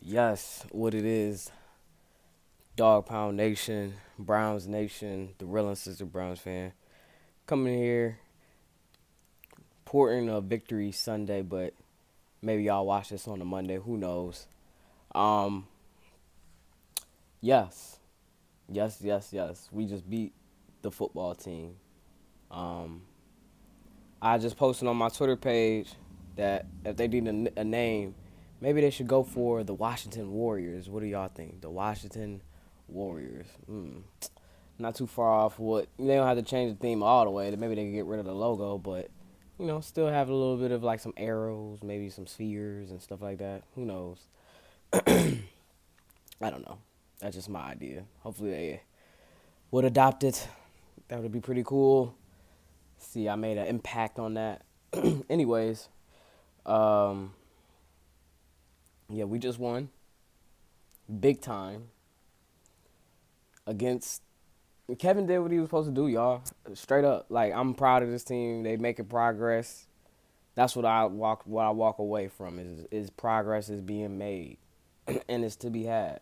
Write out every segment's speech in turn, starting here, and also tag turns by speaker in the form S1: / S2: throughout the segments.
S1: Yes, what it is, Dog Pound Nation, Browns Nation, the real and sister Browns fan. Coming here, porting a victory Sunday, but maybe y'all watch this on a Monday, who knows. Um, yes, yes. We just beat the football team. Um, I just posted on my Twitter page that if they need a name, maybe they should go for the Washington Warriors. What do y'all think? The Washington Warriors. Not too far off what they don't have to change the theme all the way. Maybe they can get rid of the logo, but still have a little bit of like some arrows, maybe some spheres and stuff like that. Who knows? I don't know. That's just my idea. Hopefully they would adopt it. That would be pretty cool. See, I made an impact on that. Anyways, um, yeah, we just won big time against Kevin did what he was supposed to do, y'all. Straight up. Like I'm proud of this team. They making progress. That's what I walk away from is progress is being made and it's to be had.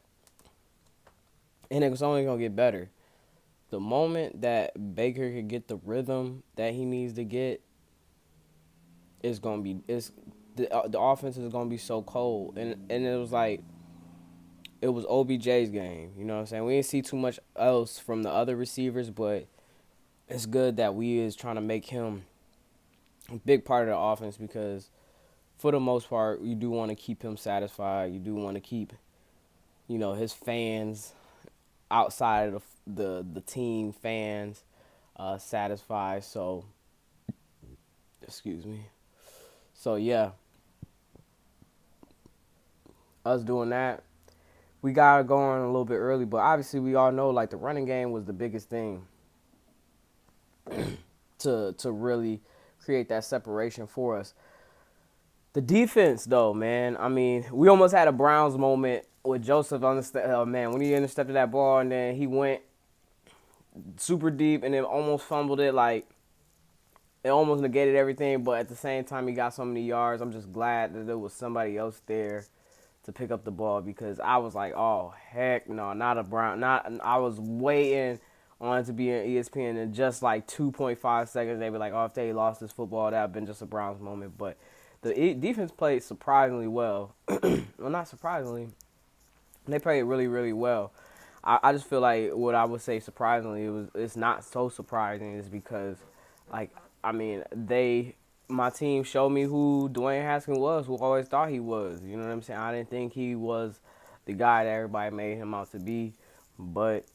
S1: And it's only gonna get better. The moment that Baker could get the rhythm that he needs to get, it's gonna be it's the offense is gonna be so cold. And it was like it was OBJ's game. You know what I'm saying? We didn't see too much else from the other receivers, but it's good that we is trying to make him a big part of the offense because for the most part, you do want to keep him satisfied. You do want to keep, his fans outside of the team fans satisfied. So, excuse me. So yeah, us doing that, we got going a little bit early, but obviously we all know like the running game was the biggest thing to really create that separation for us. The defense, though, man. I mean, we almost had a Browns moment with Joseph on the man when he intercepted that ball and then he went super deep and then almost fumbled it. Like it almost negated everything, but at the same time, he got so many yards. I'm just glad that there was somebody else there to pick up the ball because I was like, oh heck no, not a Brown. Not I was waiting on it to be an ESPN in just like 2.5 seconds. They were like, oh, if they lost this football, that would have been just a Browns moment. But the defense played surprisingly well. Well, not surprisingly, they played really, really well. I just feel like what I would say surprisingly it's not so surprising is because, like, I mean, my team showed me who Dwayne Haskins was, who I always thought he was. You know what I'm saying? I didn't think he was the guy that everybody made him out to be, but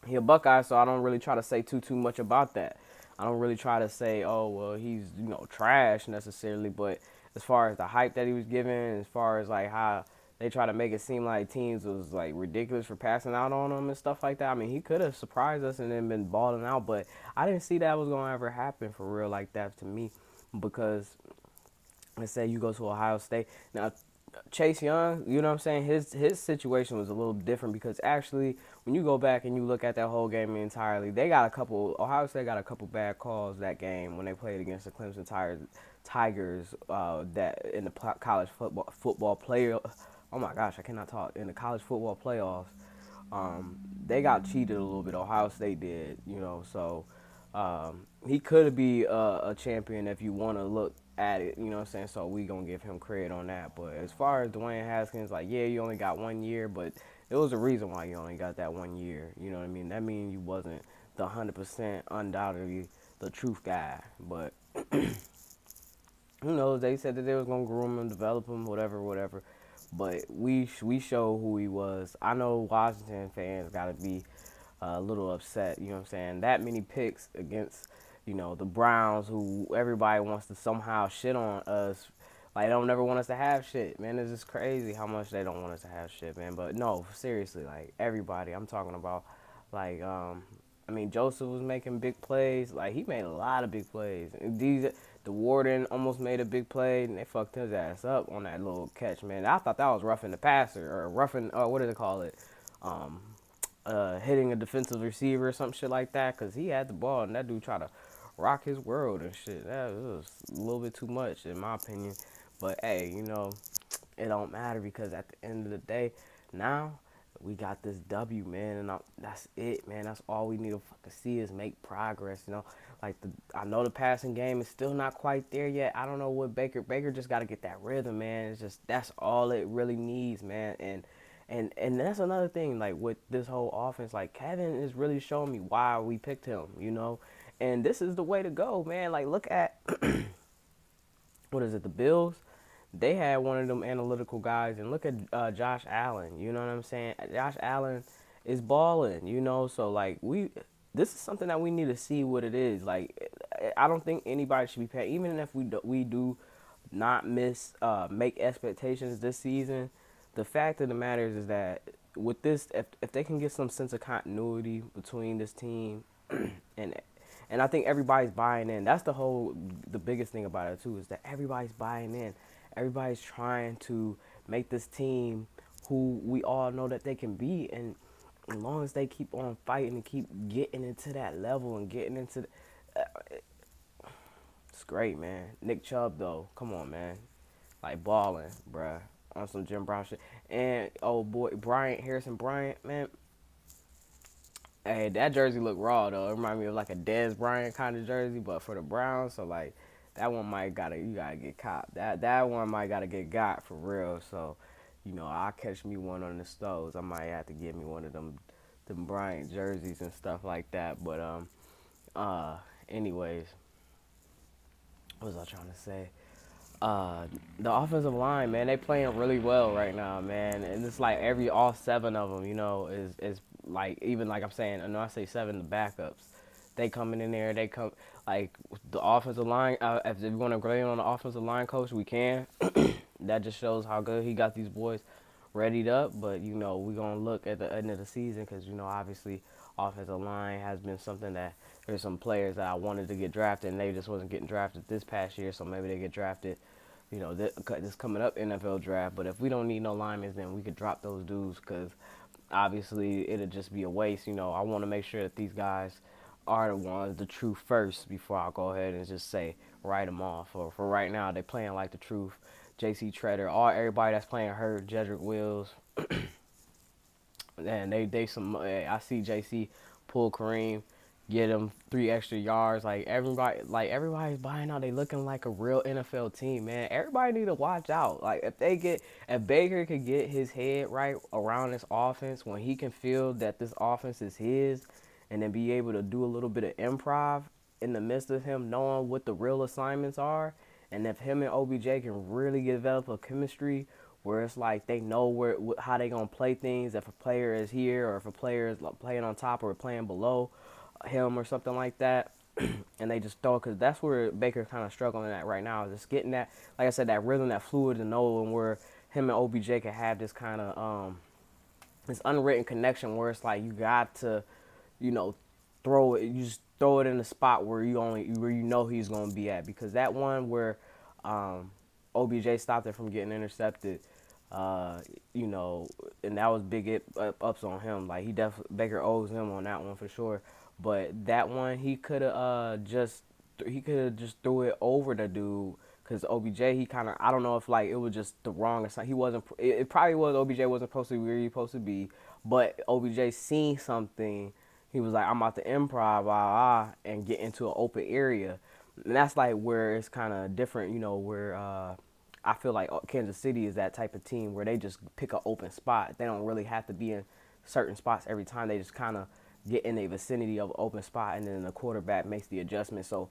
S1: he a Buckeye, so I don't really try to say too much about that. I don't really try to say, oh well, he's trash necessarily, but as far as the hype that he was given, as far as like how they try to make it seem like teams was like ridiculous for passing out on him and stuff like that. I mean, he could have surprised us and then been balling out, but I didn't see that was gonna ever happen for real like that to me because let's say you go to Ohio State. Now, Chase Young, you know what I'm saying? His situation was a little different because actually, when you go back and you look at that whole game entirely, Ohio State got a couple bad calls that game when they played against the Clemson Tigers that in the college football player. Oh my gosh, I cannot talk. In the college football playoffs, they got cheated a little bit. Ohio State did, so he could be a champion if you want to look at it, you know what I'm saying? So we gonna give him credit on that. But as far as Dwayne Haskins, like yeah, you only got 1 year, but there was a reason why you only got that 1 year. You know what I mean? That means you wasn't the 100% undoubtedly the truth guy. But who knows? They said that they was gonna groom him, develop him, whatever. But we show who he was. I know Washington fans gotta be a little upset. You know what I'm saying? That many picks against the Browns, who everybody wants to somehow shit on us. Like they don't never want us to have shit, man. It's just crazy how much they don't want us to have shit, man. But no, seriously, like everybody, I'm talking about, like, I mean, Joseph was making big plays. Like he made a lot of big plays. The Warden almost made a big play, and they fucked his ass up on that little catch, man. I thought that was roughing the passer or roughing, what do they call it? Um, Hitting a defensive receiver or some shit like that, because he had the ball and that dude tried to rock his world and shit. That was a little bit too much in my opinion. But hey, it don't matter because at the end of the day, now we got this W, man, and that's it, man. That's all we need to fucking see is make progress, you know. Like I know the passing game is still not quite there yet. I don't know what Baker just got to get that rhythm, man. It's just that's all it really needs, man. And that's another thing, like with this whole offense, like Kevin is really showing me why we picked him, you know. And this is the way to go, man. Like look at what is it, the Bills? They had one of them analytical guys, and look at Josh Allen. You know what I'm saying? Josh Allen is balling. You know, so like this is something that we need to see what it is. Like, I don't think anybody should be paid, even if we do not make expectations this season. The fact of the matter is that with this, if they can get some sense of continuity between this team and and I think everybody's buying in. That's the biggest thing about it too is that everybody's buying in. Everybody's trying to make this team who we all know that they can be, and as long as they keep on fighting and keep getting into that level and getting into, it's great, man. Nick Chubb though, come on, man, like balling, bruh, on some Jim Brown shit. And oh boy, Harrison Bryant, man. Hey, that jersey look raw though. It remind me of like a Dez Bryant kind of jersey, but for the Browns. So like that one you gotta get caught. That one might gotta get got for real. So, you know, I'll catch me one on the stores. I might have to get me one of them Bryant jerseys and stuff like that. But uh anyways, what was I trying to say? uh the offensive line, man, they playing really well right now, man, and it's like all seven of them, you know, is like, even like I'm saying, I know I say seven, the backups, they coming in there, they come like the offensive line. If we want to grade on the offensive line coach, we can. That just shows how good he got these boys readied up. But you know, we gonna look at the end of the season because you know, obviously, offensive line has been something that there's some players that I wanted to get drafted and they just wasn't getting drafted this past year, so maybe they get drafted, you know, this coming up NFL draft. But if we don't need no linemen, then we could drop those dudes because obviously it'll just be a waste. You know, I want to make sure that these guys are the ones, the true first, before I go ahead and just say write them off. For right now, they're playing like the truth. J.C. Treader, everybody that's playing hurt, Jedrick Wills, and they some. I see J.C. pull Kareem, get him 3 extra yards. Everybody's buying out. They looking like a real NFL team, man. Everybody need to watch out. Like if Baker could get his head right around this offense, when he can feel that this offense is his, and then be able to do a little bit of improv in the midst of him knowing what the real assignments are, and if him and OBJ can really develop a chemistry where it's like they know how they gonna play things. If a player is here or if a player is like playing on top or playing below him or something like that, and they just throw, because that's where Baker kind of struggling at right now, is just getting that, like I said, that rhythm, that fluid to know, and where him and OBJ can have this kind of this unwritten connection where it's like you got to, you know, you just throw it in the spot where you know he's gonna be at, because that one where OBJ stopped it from getting intercepted, uh, you know, and that was big ups on him. Like Baker owes him on that one for sure. But that one he could have just threw it over the dude, because OBJ, he kind of, I don't know if like it was just the wrong assignment. He wasn't. It probably was OBJ wasn't supposed to be where he was supposed to be, but OBJ seen something. He was like, I'm about to improv, and get into an open area. And that's like where it's kind of different, you know, where I feel like Kansas City is that type of team where they just pick an open spot. They don't really have to be in certain spots every time. They just kind of get in a vicinity of an open spot, and then the quarterback makes the adjustment. So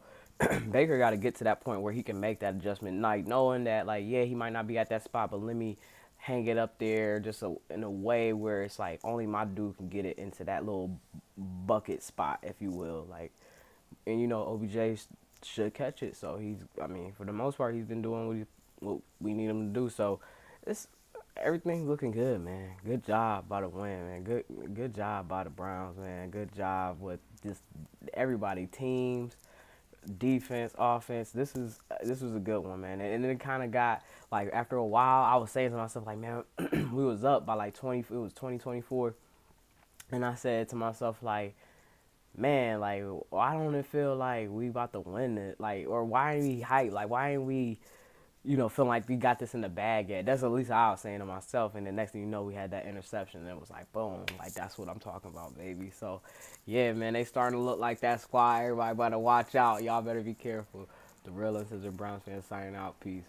S1: Baker got to get to that point where he can make that adjustment, like knowing that, like, yeah, he might not be at that spot, but let me hang it up there just in a way where it's like only my dude can get it into that little bucket spot, if you will. Like, and you know, OBJ should catch it. So I mean, for the most part, he's been doing what we need him to do. So it's everything's looking good, man. Good job by the win, man. Good job by the Browns, man. Good job with just everybody, teams, defense, offense. This was a good one, man. And then it kind of got like, after a while, I was saying to myself like, man, we was up by like 20. It was 2024, and I said to myself like, man, like, why don't it feel like we about to win it? Like, or why ain't we hyped? Like, why ain't we, feeling like we got this in the bag yet. That's at least how I was saying to myself. And the next thing you know, we had that interception, and it was like, boom, like that's what I'm talking about, baby. So, yeah, man, they starting to look like that squad. Everybody better watch out. Y'all better be careful. The real is a Browns fan signing out. Peace.